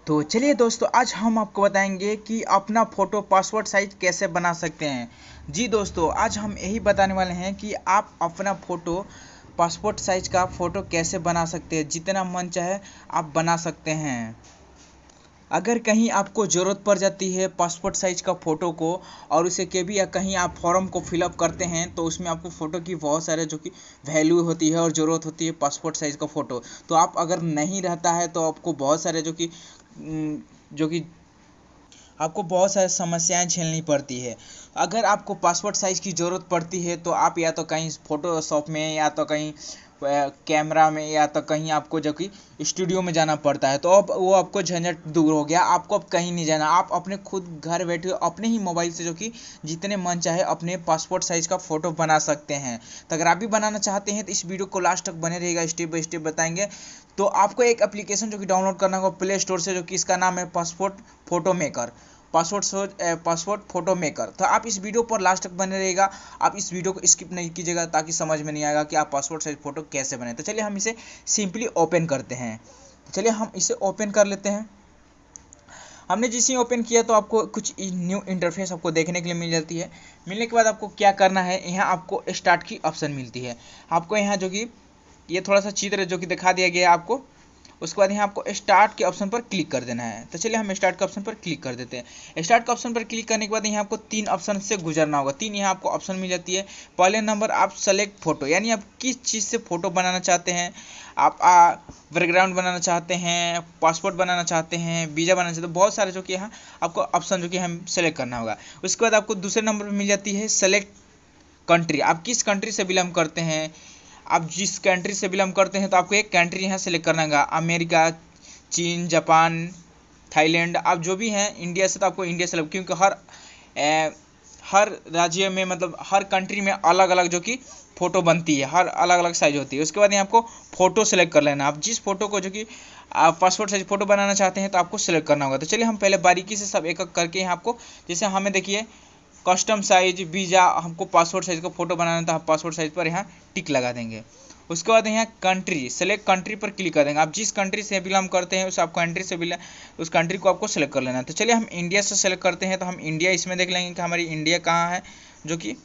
तो चलिए दोस्तों, आज हम आपको बताएंगे कि अपना फ़ोटो पासपोर्ट साइज कैसे बना सकते हैं। जी दोस्तों, आज हम यही बताने वाले हैं कि आप अपना फ़ोटो पासपोर्ट साइज का फ़ोटो कैसे बना सकते हैं। जितना मन चाहे आप बना सकते हैं। अगर कहीं आपको ज़रूरत पड़ जाती है पासपोर्ट साइज़ का फ़ोटो को और उसे कभी या कहीं आप फॉर्म को फिलअप करते हैं तो उसमें आपको फ़ोटो की बहुत सारे जो कि वैल्यू होती है और ज़रूरत होती है पासपोर्ट साइज़ का फ़ोटो। तो आप अगर नहीं रहता है तो आपको बहुत सारे जो कि आपको बहुत सारी समस्याएं झेलनी पड़ती है। अगर आपको पासपोर्ट साइज़ की ज़रूरत पड़ती है तो आप या तो कहीं फ़ोटोशॉप में या तो कहीं कैमरा में या तो कहीं आपको जो कि स्टूडियो में जाना पड़ता है। तो अब वो आपको झंझट दूर हो गया, आपको अब कहीं नहीं जाना। आप अपने खुद घर बैठे अपने ही मोबाइल से जो कि जितने मन चाहे अपने पासपोर्ट साइज़ का फ़ोटो बना सकते हैं। तो अगर आप भी बनाना चाहते हैं तो इस वीडियो को लास्ट तक बने रहेगा, स्टेप बाय स्टेप बताएंगे। तो आपको एक एप्लीकेशन जो कि डाउनलोड करना होगा प्ले स्टोर से, जो कि इसका नाम है passport photo maker. Passport photo maker. तो आप इस वीडियो पर लास्ट तक बने रहेगा। आप इस वीडियो को स्किप नहीं कीजिएगा ताकि समझ में नहीं आएगा कि आप पासपोर्ट साइज फ़ोटो कैसे बने। तो चलिए हम इसे सिंपली ओपन करते हैं। चलिए हम इसे ओपन कर लेते हैं। हमने जैसे ही ओपन किया तो आपको कुछ न्यू इंटरफेस आपको देखने के लिए मिल जाती है। मिलने के बाद आपको क्या करना है, यहाँ आपको स्टार्ट की ऑप्शन मिलती है। आपको यहाँ जो कि ये थोड़ा सा चित्र जो कि दिखा दिया गया है आपको। उसके बाद यहाँ आपको स्टार्ट के ऑप्शन पर क्लिक कर देना है। तो चलिए हम स्टार्ट के ऑप्शन पर क्लिक कर देते हैं। स्टार्ट के ऑप्शन पर क्लिक करने के बाद यहाँ आपको 3 ऑप्शन से गुजरना होगा। 3 यहाँ आपको ऑप्शन मिल जाती है। पहले नंबर आप सेलेक्ट फोटो, यानी आप किस चीज़ से फ़ोटो बनाना चाहते हैं। आप बैकग्राउंड बनाना चाहते हैं, पासपोर्ट बनाना चाहते हैं, वीज़ा बनाना चाहते हैं, बहुत सारे जो कि यहाँ आपको ऑप्शन जो कि हम सेलेक्ट करना होगा। उसके बाद आपको दूसरे नंबर पर मिल जाती है सेलेक्ट कंट्री। आप किस कंट्री से बिलोंग करते हैं। आप जिस कंट्री से बिलोंग करते हैं तो आपको एक कंट्री यहाँ सेलेक्ट करना होगा। अमेरिका, चीन, जापान, थाईलैंड, आप जो भी हैं इंडिया से तो आपको इंडिया सेलेक्ट, क्योंकि हर राज्य में मतलब हर कंट्री में अलग अलग जो कि फ़ोटो बनती है, हर अलग अलग साइज होती है। उसके बाद यहाँ आपको फ़ोटो सेलेक्ट कर लेना। आप जिस फोटो को जो कि आप पासपोर्ट साइज फ़ोटो बनाना चाहते हैं तो आपको सेलेक्ट करना होगा। तो चलिए हम पहले बारीकी से सब एक एक करके यहाँ आपको, जैसे हमें देखिए कस्टम साइज वीज़ा, हमको पासपोर्ट साइज़ का फ़ोटो बनाना था, हम पासपोर्ट साइज़ पर यहाँ टिक लगा देंगे। उसके बाद यहाँ कंट्री, सेलेक्ट कंट्री पर क्लिक कर देंगे। आप जिस कंट्री से बिलोंग करते हैं उस आप कंट्री से उस कंट्री को आपको सेलेक्ट कर लेना है। तो चलिए हम इंडिया से सेलेक्ट करते हैं। तो हम इंडिया इसमें देख लेंगे कि हमारी इंडिया कहाँ है जो कि,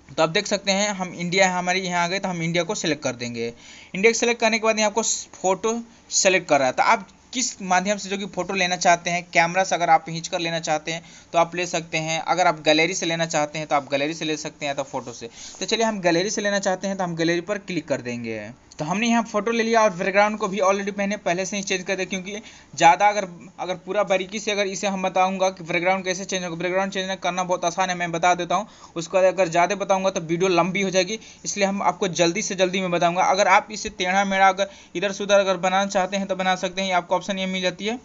तो आप देख सकते हैं हम इंडिया हमारी यहाँ आ गए। तो हम इंडिया को सेलेक्ट कर देंगे। इंडिया को सेलेक्ट करने के बाद यहाँ आपको फ़ोटो सेलेक्ट कर रहा है। तो आप किस माध्यम से जो कि फ़ोटो लेना चाहते हैं, कैमरा से अगर आप खींच कर लेना चाहते हैं तो आप ले सकते हैं। अगर आप गैलरी से लेना चाहते हैं तो आप गैलरी से ले सकते हैं, तो फ़ोटो से। तो चलिए हम गैलरी से लेना चाहते हैं तो हम गैलरी पर क्लिक कर देंगे। तो हमने यहाँ फ़ोटो ले लिया और बैकग्राउंड को भी ऑलरेडी मैंने पहले से ही चेंज कर दिया, क्योंकि ज़्यादा अगर पूरा बारीकी से अगर इसे हम बताऊंगा कि बैकग्राउंड कैसे चेंज होगा, बैकग्राउंड चेंज करना बहुत आसान है, मैं बता देता हूँ। उसको अगर ज़्यादा बताऊंगा तो वीडियो लंबी हो जाएगी, इसलिए हम आपको जल्दी से जल्दी में बताऊंगा। अगर आप इसे टेढ़ा मेढ़ा अगर इधर से उधर अगर बनाना चाहते हैं तो बना सकते हैं। आपको ऑप्शन ये मिल जाती है।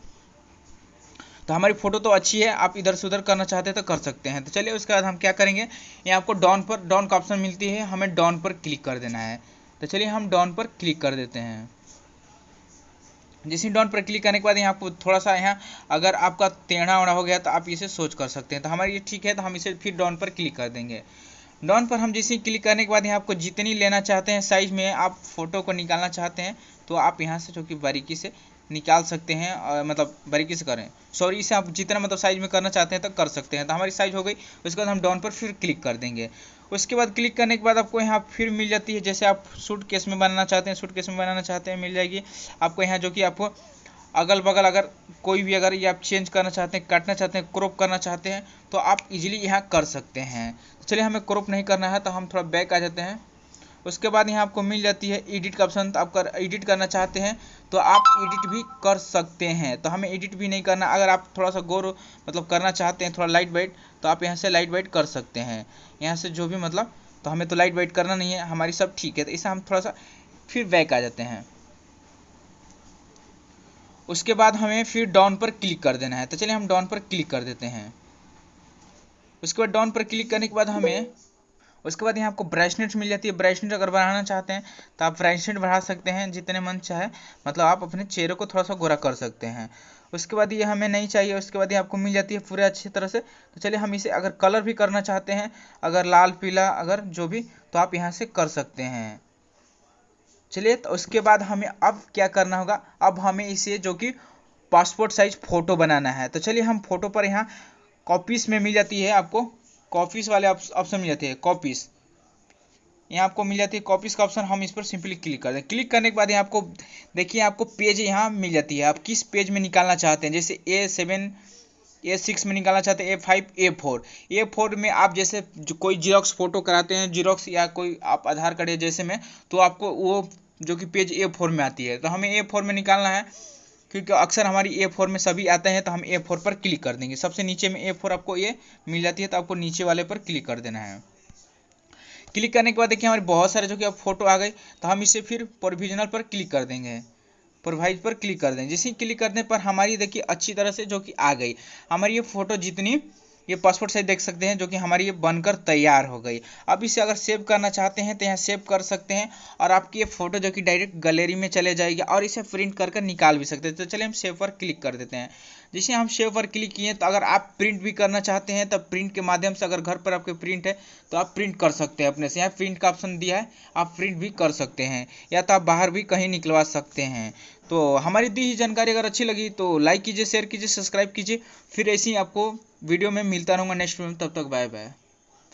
तो हमारी फ़ोटो तो अच्छी है, आप इधर से उधर करना चाहते हैं तो कर सकते हैं। तो चलिए उसके बाद हम क्या करेंगे, ये आपको डाउन का ऑप्शन मिलती है, हमें डाउन पर क्लिक कर देना है। तो चलिए हम डाउन पर क्लिक कर देते हैं। जैसे डाउन पर क्लिक करने के बाद यहाँ आपको थोड़ा सा, यहाँ अगर आपका टेढ़ा ओढ़ा हो गया तो आप इसे सोच कर सकते हैं। तो हमारी ये ठीक है, तो हम इसे फिर डाउन पर क्लिक कर देंगे। डाउन पर हम जैसे ही क्लिक करने के बाद यहाँ आपको जितनी लेना चाहते हैं साइज़ में आप फ़ोटो को निकालना चाहते हैं तो आप यहाँ से जो कि बारीकी से निकाल सकते हैं, और मतलब बारीकी से करें, सॉरी, इसे आप जितना मतलब साइज़ में करना चाहते हैं तो कर सकते हैं। तो हमारी साइज़ हो गई। उसके बाद हम डाउन पर फिर क्लिक कर देंगे। उसके बाद क्लिक करने के बाद आपको यहाँ फिर मिल जाती है, जैसे आप सूट केस में बनाना चाहते हैं, सूट केस में बनाना चाहते हैं मिल जाएगी आपको। यहाँ जो कि आपको अगल बगल अगर कोई भी अगर ये आप चेंज करना चाहते हैं, काटना चाहते हैं, क्रॉप करना चाहते हैं तो आप इजीली यहाँ कर सकते हैं। तो चलिए हमें क्रॉप नहीं करना है तो हम थोड़ा बैक आ जाते हैं। उसके बाद यहाँ आपको मिल जाती है एडिट का ऑप्शन। तो आप एडिट करना चाहते हैं तो आप एडिट भी कर सकते हैं। तो हमें एडिट भी नहीं करना। अगर आप थोड़ा सा गोर मतलब करना चाहते हैं, थोड़ा लाइट वाइट, तो आप यहाँ से लाइट वाइट कर सकते हैं, यहाँ से जो भी मतलब। तो हमें तो लाइट वाइट करना नहीं है, हमारी सब ठीक है। तो इसे हम थोड़ा सा फिर बैक आ जाते हैं। उसके बाद हमें फिर डाउन पर क्लिक कर देना है। तो चलिए हम डाउन पर क्लिक कर देते हैं। उसके बाद डाउन पर क्लिक करने के बाद उसके बाद यहाँ आपको ब्राइटनेस मिल जाती है। ब्राइटनेस अगर बढ़ाना चाहते हैं तो आप ब्राइटनेस बढ़ा सकते हैं जितने मन चाहे, मतलब आप अपने चेहरे को थोड़ा सा गोरा कर सकते हैं। उसके बाद ये हमें नहीं चाहिए। उसके बाद ये आपको मिल जाती है पूरे अच्छी तरह से। तो चलिए हम इसे अगर कलर भी करना चाहते हैं, अगर लाल पीला अगर जो भी, तो आप यहाँ से कर सकते हैं। चलिए, तो उसके बाद हमें अब क्या करना होगा, अब हमें इसे जो कि पासपोर्ट साइज फ़ोटो बनाना है। तो चलिए हम फोटो पर यहाँ कॉपीज़ में मिल जाती है, आपको कॉपीज़ वाले ऑप्शन मिल जाते हैं, कॉपीज़ यहाँ आपको मिल जाती है, कॉपीज़ का ऑप्शन, हम इस पर सिंपली क्लिक कर दें। क्लिक करने के बाद यहाँ आपको देखिए आपको पेज यहाँ मिल जाती है, आप किस पेज में निकालना चाहते हैं। जैसे A7 A6 में निकालना चाहते हैं, A5 A4। A4 में आप जैसे जो कोई जीरोक्स फ़ोटो कराते हैं, जीरोक्स या कोई आप आधार कार्ड जैसे में, तो आपको वो जो कि पेज A4 में आती है, तो हमें A4 में निकालना है, क्योंकि अक्सर हमारी A4 में सभी आते हैं। तो हम A4 पर क्लिक कर देंगे। सबसे नीचे में A4 आपको ये मिल जाती है, तो आपको नीचे वाले पर क्लिक कर देना है। क्लिक करने के बाद देखिए हमारे बहुत सारे जो कि अब फोटो आ गई, तो हम इसे फिर प्रोविजनल पर क्लिक कर देंगे, प्रोवाइड पर क्लिक कर दें। जैसे ही क्लिक करने पर हमारी देखिए अच्छी तरह से जो कि आ गई हमारी ये फ़ोटो, जितनी ये पासपोर्ट साइज देख सकते हैं जो कि हमारी ये बनकर तैयार हो गई। अब इसे अगर सेव करना चाहते हैं तो यहाँ सेव कर सकते हैं, और आपकी ये फ़ोटो जो कि डायरेक्ट गैलरी में चले जाएगी, और इसे प्रिंट कर कर निकाल भी सकते हैं। तो चलिए हम सेव पर क्लिक कर देते हैं। जैसे हम सेव पर क्लिक किए, तो अगर आप प्रिंट भी करना चाहते हैं, तब प्रिंट के माध्यम से, अगर घर पर आपके प्रिंट है तो आप प्रिंट कर सकते हैं अपने से। यहाँ प्रिंट का ऑप्शन दिया है, आप प्रिंट भी कर सकते हैं, या तो आप बाहर भी कहीं निकलवा सकते हैं। तो हमारी दी ही जानकारी अगर अच्छी लगी तो लाइक कीजिए, शेयर कीजिए, सब्सक्राइब कीजिए। फिर ऐसे ही आपको वीडियो में मिलता रहूँगा नेक्स्ट वीडियो में। तब तक बाय बाय।